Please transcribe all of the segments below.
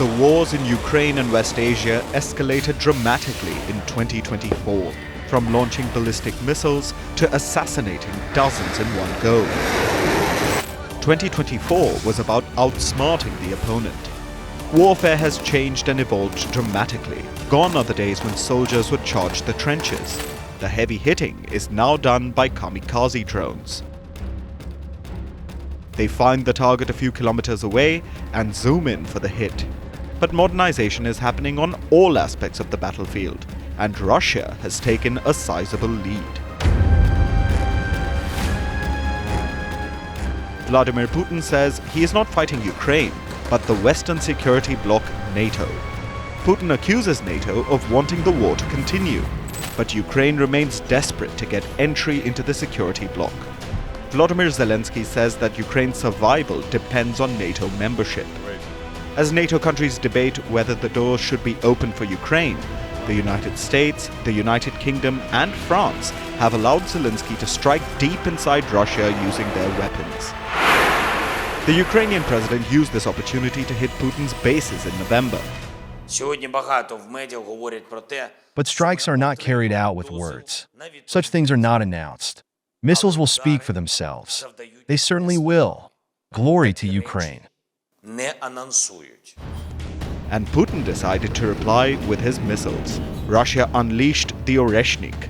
The wars in Ukraine and West Asia escalated dramatically in 2024, from launching ballistic missiles to assassinating dozens in one go. 2024 was about outsmarting the opponent. Warfare has changed and evolved dramatically. Gone are the days when soldiers would charge the trenches. The heavy hitting is now done by kamikaze drones. They find the target a few kilometers away and zoom in for the hit. But modernization is happening on all aspects of the battlefield, and Russia has taken a sizable lead. Vladimir Putin says he is not fighting Ukraine, but the Western security bloc NATO. Putin accuses NATO of wanting the war to continue, but Ukraine remains desperate to get entry into the security bloc. Volodymyr Zelensky says that Ukraine's survival depends on NATO membership. As NATO countries debate whether the doors should be open for Ukraine, the United States, the United Kingdom and France have allowed Zelensky to strike deep inside Russia using their weapons. The Ukrainian president used this opportunity to hit Putin's bases in November. But strikes are not carried out with words. Such things are not announced. Missiles will speak for themselves. They certainly will. Glory to Ukraine. And Putin decided to reply with his missiles. Russia unleashed the Oreshnik.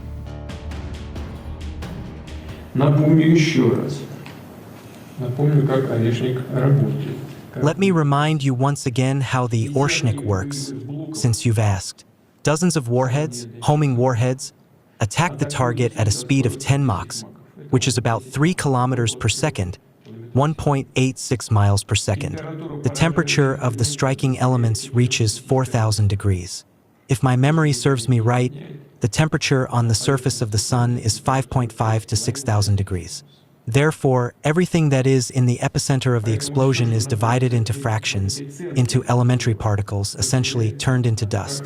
Let me remind you once again how the Oreshnik works, since you've asked. Dozens of warheads, homing warheads, attack the target at a speed of 10 Machs, which is about 3 kilometers per second, 1.86 miles per second. The temperature of the striking elements reaches 4,000 degrees. If my memory serves me right, the temperature on the surface of the sun is 5.5 to 6,000 degrees. Therefore, everything that is in the epicenter of the explosion is divided into fractions, into elementary particles, essentially turned into dust.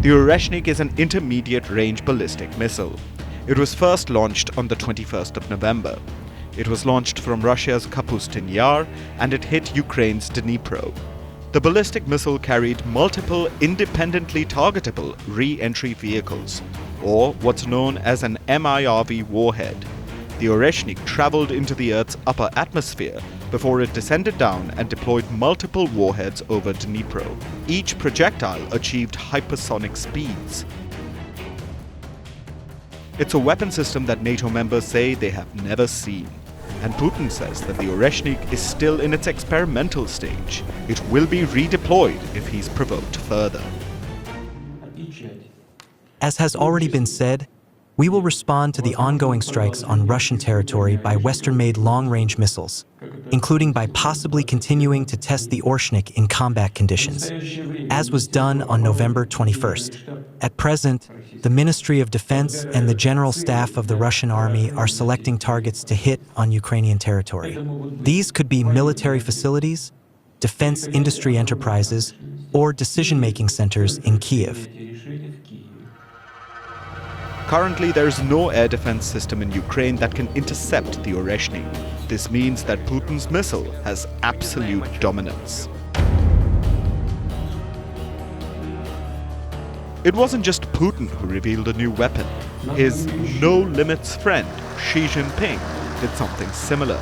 The Oreshnik is an intermediate-range ballistic missile. It was first launched on the 21st of November. It was launched from Russia's Kapustin Yar and it hit Ukraine's Dnipro. The ballistic missile carried multiple independently targetable re-entry vehicles, or what's known as an MIRV warhead. The Oreshnik traveled into the Earth's upper atmosphere before it descended down and deployed multiple warheads over Dnipro. Each projectile achieved hypersonic speeds. It's a weapon system that NATO members say they have never seen. And Putin says that the Oreshnik is still in its experimental stage. It will be redeployed if he's provoked further. As has already been said, we will respond to the ongoing strikes on Russian territory by Western-made long-range missiles, including by possibly continuing to test the Oreshnik in combat conditions, as was done on November 21st. At present, the Ministry of Defense and the General Staff of the Russian Army are selecting targets to hit on Ukrainian territory. These could be military facilities, defense industry enterprises, or decision-making centers in Kiev. Currently, there is no air defense system in Ukraine that can intercept the Oreshnik. This means that Putin's missile has absolute dominance. It wasn't just Putin who revealed a new weapon. His no-limits friend, Xi Jinping, did something similar.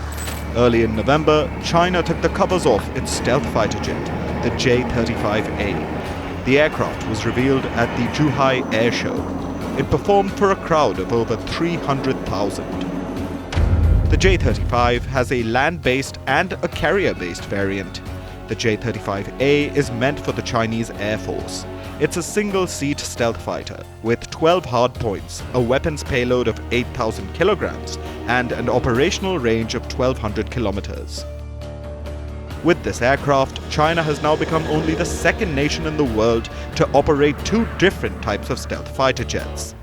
Early in November, China took the covers off its stealth fighter jet, the J-35A. The aircraft was revealed at the Zhuhai airshow. It performed for a crowd of over 300,000. The J-35 has a land-based and a carrier-based variant. The J-35A is meant for the Chinese Air Force. It's a single-seat stealth fighter with 12 hardpoints, a weapons payload of 8,000 kilograms, and an operational range of 1,200 kilometers. With this aircraft, China has now become only the second nation in the world to operate two different types of stealth fighter jets.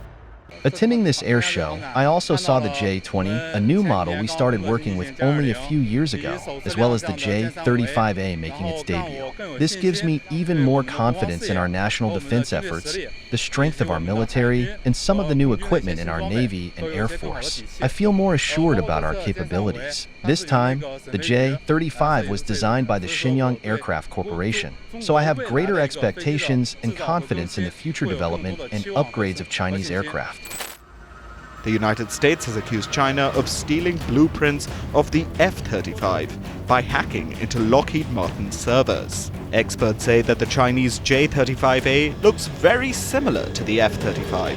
Attending this air show, I also saw the J-20, a new model we started working with only a few years ago, as well as the J-35A making its debut. This gives me even more confidence in our national defense efforts, the strength of our military, and some of the new equipment in our Navy and Air Force. I feel more assured about our capabilities. This time, the J-35 was designed by the Shenyang Aircraft Corporation, so I have greater expectations and confidence in the future development and upgrades of Chinese aircraft. The United States has accused China of stealing blueprints of the F-35 by hacking into Lockheed Martin servers. Experts say that the Chinese J-35A looks very similar to the F-35.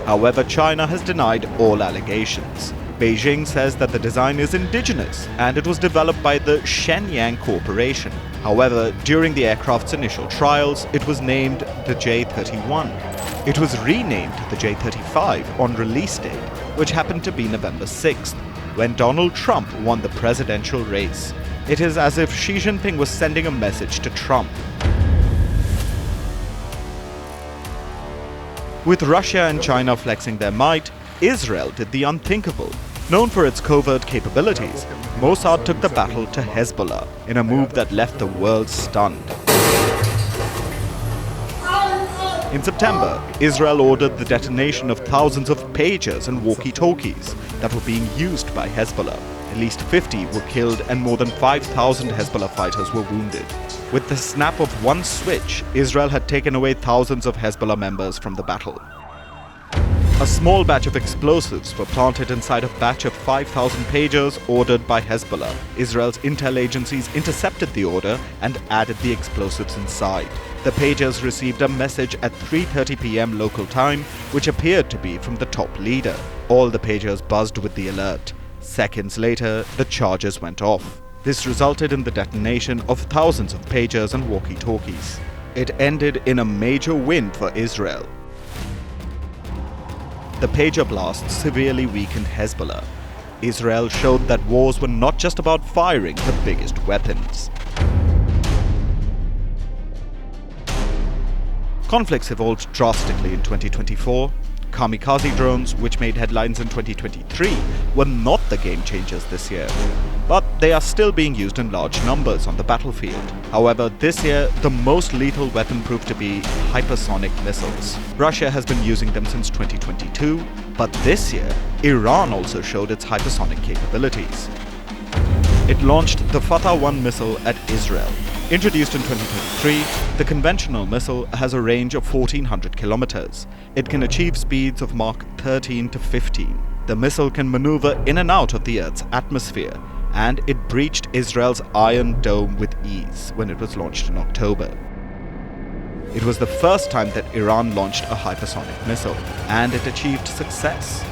However, China has denied all allegations. Beijing says that the design is indigenous and it was developed by the Shenyang Corporation. However, during the aircraft's initial trials, it was named the J-31. It was renamed the J-35 on release date, which happened to be November 6th, when Donald Trump won the presidential race. It is as if Xi Jinping was sending a message to Trump. With Russia and China flexing their might, Israel did the unthinkable. Known for its covert capabilities, Mossad took the battle to Hezbollah in a move that left the world stunned. In September, Israel ordered the detonation of thousands of pagers and walkie-talkies that were being used by Hezbollah. At least 50 were killed and more than 5,000 Hezbollah fighters were wounded. With the snap of one switch, Israel had taken away thousands of Hezbollah members from the battle. A small batch of explosives were planted inside a batch of 5,000 pagers ordered by Hezbollah. Israel's intel agencies intercepted the order and added the explosives inside. The pagers received a message at 3:30 p.m. local time, which appeared to be from the top leader. All the pagers buzzed with the alert. Seconds later, the charges went off. This resulted in the detonation of thousands of pagers and walkie-talkies. It ended in a major win for Israel. The pager blast severely weakened Hezbollah. Israel showed that wars were not just about firing the biggest weapons. Conflicts evolved drastically in 2024. Kamikaze drones, which made headlines in 2023, were not the game changers this year. But they are still being used in large numbers on the battlefield. However, this year, the most lethal weapon proved to be hypersonic missiles. Russia has been using them since 2022, but this year, Iran also showed its hypersonic capabilities. It launched the Fattah 1 missile at Israel. Introduced in 2023, the conventional missile has a range of 1,400 kilometers. It can achieve speeds of Mach 13 to 15. The missile can maneuver in and out of the Earth's atmosphere, and it breached Israel's Iron Dome with ease when it was launched in October. It was the first time that Iran launched a hypersonic missile, and it achieved success.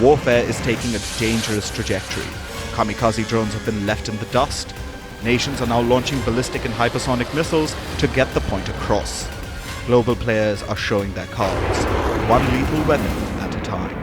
Warfare is taking a dangerous trajectory. Kamikaze drones have been left in the dust. Nations are now launching ballistic and hypersonic missiles to get the point across. Global players are showing their cards, one lethal weapon at a time.